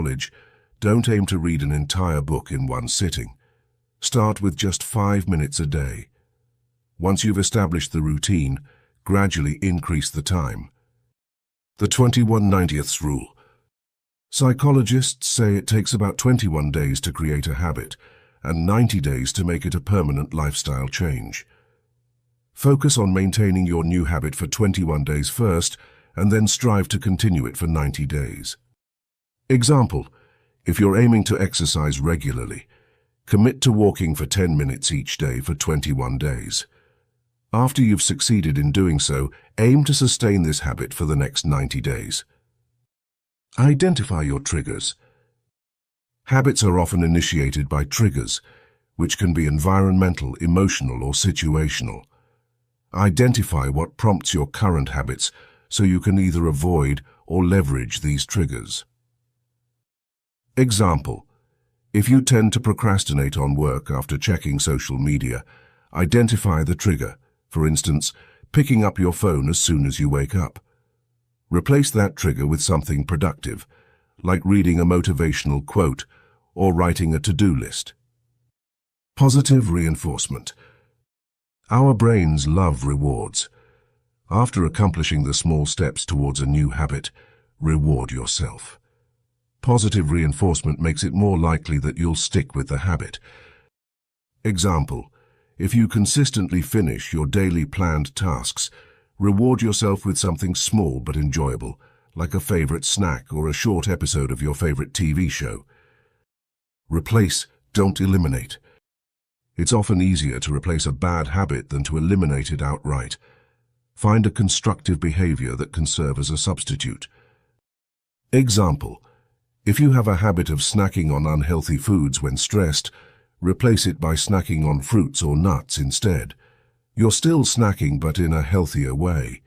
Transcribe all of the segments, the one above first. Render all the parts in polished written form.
Knowledge, don't aim to read an entire book in one sitting. Start with just 5 minutes a day. Once you've established the routine, gradually increase the time. The 21/90ths rule. Psychologists say it takes about 21 days to create a habit and 90 days to make it a permanent lifestyle change. Focus on maintaining your new habit for 21 days first, and then strive to continue it for 90 days. Example: if you're aiming to exercise regularly, commit to walking for 10 minutes each day for 21 days. After you've succeeded in doing so, aim to sustain this habit for the next 90 days. Identify your triggers. Habits are often initiated by triggers, which can be environmental, emotional, or situational. Identify what prompts your current habits so you can either avoid or leverage these triggers. Example: if you tend to procrastinate on work after checking social media, identify the trigger, for instance, picking up your phone as soon as you wake up. Replace that trigger with something productive, like reading a motivational quote or writing a to-do list. Positive reinforcement. Our brains love rewards. After accomplishing the small steps towards a new habit, reward yourself. Positive reinforcement makes it more likely that you'll stick with the habit. Example: if you consistently finish your daily planned tasks, reward yourself with something small but enjoyable, like a favorite snack or a short episode of your favorite TV show. Replace, don't eliminate. It's often easier to replace a bad habit than to eliminate it outright. Find a constructive behavior that can serve as a substitute. Example: if you have a habit of snacking on unhealthy foods when stressed, replace it by snacking on fruits or nuts instead. You're still snacking, but in a healthier way.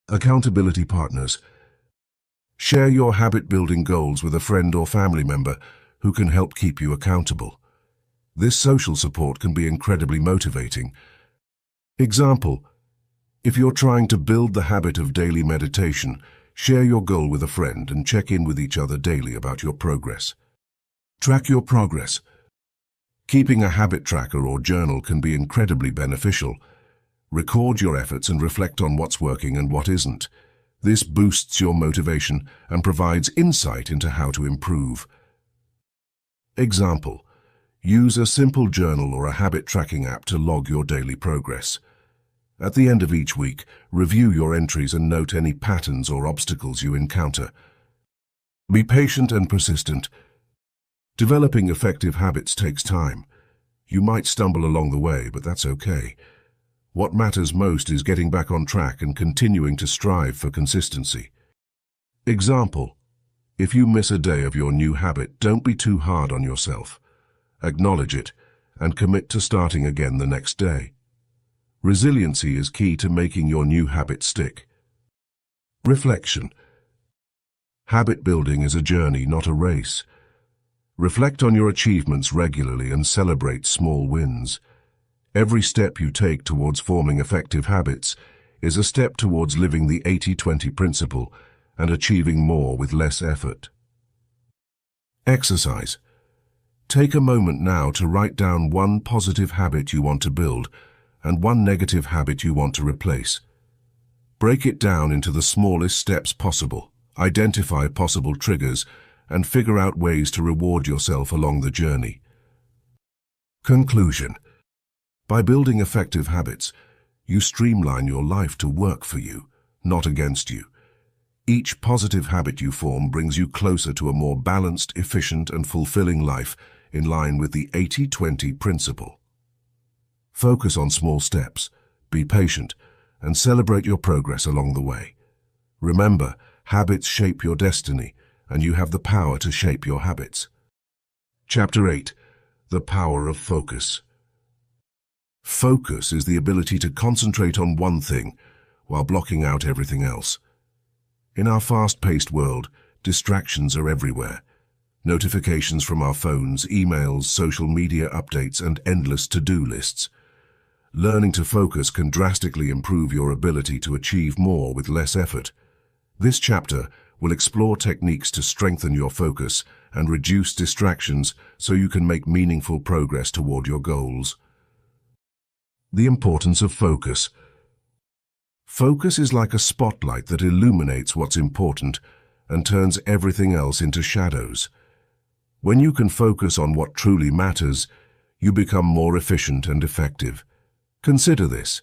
Accountability partners. Share your habit-building goals with a friend or family member who can help keep you accountable. This social support can be incredibly motivating. Example: if you're trying to build the habit of daily meditation, share your goal with a friend and check in with each other daily about your progress. Track your progress. Keeping a habit tracker or journal can be incredibly beneficial. Record your efforts and reflect on what's working and what isn't. This boosts your motivation and provides insight into how to improve. Example: use a simple journal or a habit tracking app to log your daily progress. At the end of each week, review your entries and note any patterns or obstacles you encounter. Be patient and persistent. Developing effective habits takes time. You might stumble along the way, but that's okay. What matters most is getting back on track and continuing to strive for consistency. Example: if you miss a day of your new habit, don't be too hard on yourself. Acknowledge it and commit to starting again the next day. Resiliency is key to making your new habit stick. Reflection. Habit building is a journey, not a race. Reflect on your achievements regularly and celebrate small wins. Every step you take towards forming effective habits is a step towards living the 80-20 principle and achieving more with less effort. Exercise. Take a moment now to write down one positive habit you want to build and one negative habit you want to replace. Break it down into the smallest steps possible, identify possible triggers, and figure out ways to reward yourself along the journey. Conclusion. By building effective habits, you streamline your life to work for you, not against you. Each positive habit you form brings you closer to a more balanced, efficient, and fulfilling life in line with the 80-20 principle. Focus on small steps, be patient, and celebrate your progress along the way. Remember, habits shape your destiny, and you have the power to shape your habits. Chapter 8. The Power of Focus. Focus is the ability to concentrate on one thing while blocking out everything else. In our fast-paced world, distractions are everywhere. Notifications from our phones, emails, social media updates, and endless to-do lists. Learning to focus can drastically improve your ability to achieve more with less effort. This chapter will explore techniques to strengthen your focus and reduce distractions so you can make meaningful progress toward your goals. The importance of focus. Focus is like a spotlight that illuminates what's important and turns everything else into shadows. When you can focus on what truly matters, you become more efficient and effective. Consider this.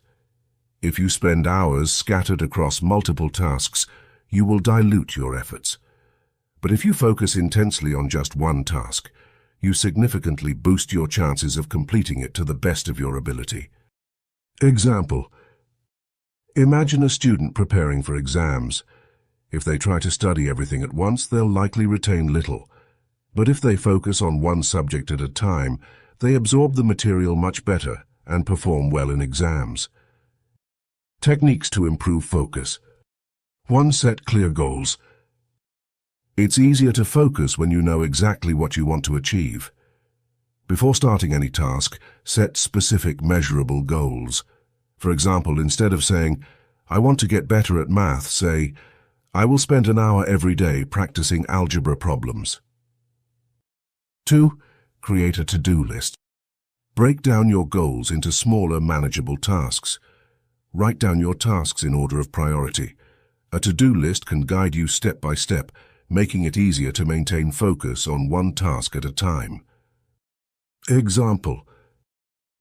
If you spend hours scattered across multiple tasks, you will dilute your efforts. But if you focus intensely on just one task, you significantly boost your chances of completing it to the best of your ability. Example. Imagine a student preparing for exams. If they try to study everything at once, they'll likely retain little. But if they focus on one subject at a time, they absorb the material much better and perform well in exams. Techniques to improve focus. 1. Set clear goals. It's easier to focus when you know exactly what you want to achieve. Before starting any task, set specific, measurable goals. For example, instead of saying, "I want to get better at math," say, "I will spend an hour every day practicing algebra problems." 2. Create a to-do list. Break down your goals into smaller, manageable tasks. Write down your tasks in order of priority. A to-do list can guide you step by step, making it easier to maintain focus on one task at a time. Example.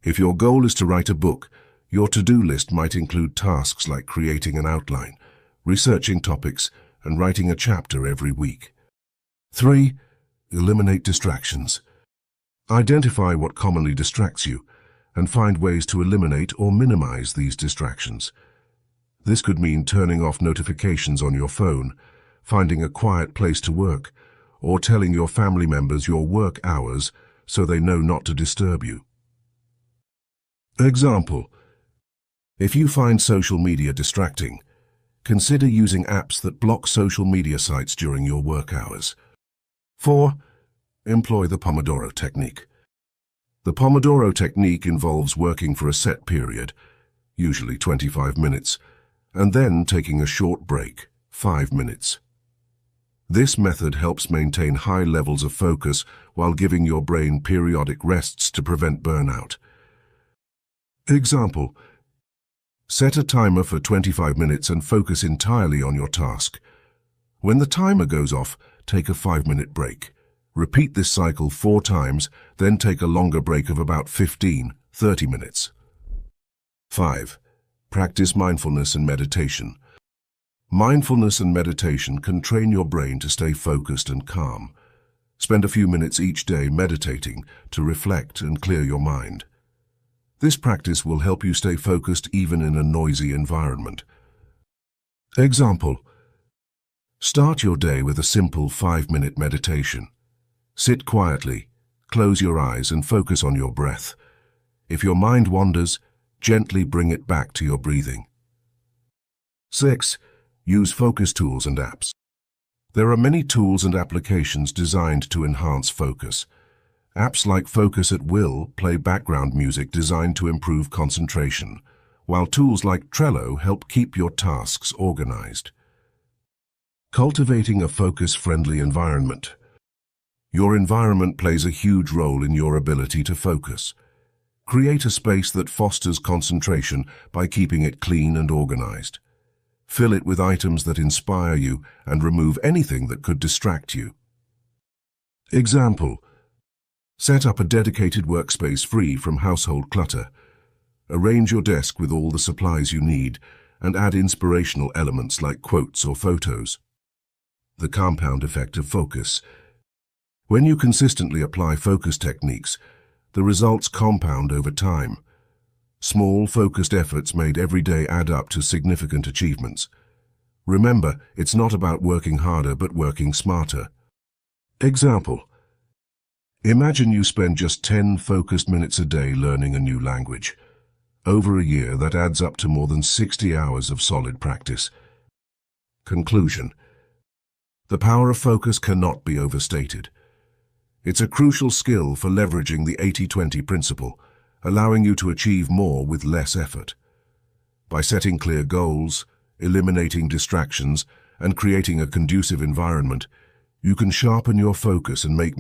If your goal is to write a book, your to-do list might include tasks like creating an outline, researching topics, and writing a chapter every week. 3. Eliminate distractions. Identify what commonly distracts you and find ways to eliminate or minimize these distractions. This could mean turning off notifications on your phone, finding a quiet place to work, or telling your family members your work hours so they know not to disturb you. Example. If you find social media distracting, consider using apps that block social media sites during your work hours. 4. Employ the Pomodoro technique. The Pomodoro technique involves working for a set period, usually 25 minutes, and then taking a short break, 5 minutes. This method helps maintain high levels of focus while giving your brain periodic rests to prevent burnout. Example. Set a timer for 25 minutes and focus entirely on your task. When the timer goes off, take a 5-minute break. Repeat this cycle 4 times, then take a longer break of about 15-30 minutes. 5. Practice mindfulness and meditation. Mindfulness and meditation can train your brain to stay focused and calm. Spend a few minutes each day meditating to reflect and clear your mind. This practice will help you stay focused even in a noisy environment. Example. Start your day with a simple 5-minute meditation. Sit quietly, close your eyes and focus on your breath. If your mind wanders, gently bring it back to your breathing. 6. Use focus tools and apps. There are many tools and applications designed to enhance focus. Apps like Focus at Will play background music designed to improve concentration, while tools like Trello help keep your tasks organized. Cultivating a focus-friendly environment. Your environment plays a huge role in your ability to focus. Create a space that fosters concentration by keeping it clean and organized. Fill it with items that inspire you and remove anything that could distract you. Example. Set up a dedicated workspace free from household clutter. Arrange your desk with all the supplies you need and add inspirational elements like quotes or photos. The compound effect of focus. When you consistently apply focus techniques, the results compound over time. Small, focused efforts made every day add up to significant achievements. Remember, it's not about working harder but working smarter. Example. Imagine you spend just 10 focused minutes a day learning a new language. Over a year, that adds up to more than 60 hours of solid practice. Conclusion. The power of focus cannot be overstated. It's a crucial skill for leveraging the 80-20 principle, allowing you to achieve more with less effort. By setting clear goals, eliminating distractions, and creating a conducive environment, you can sharpen your focus and make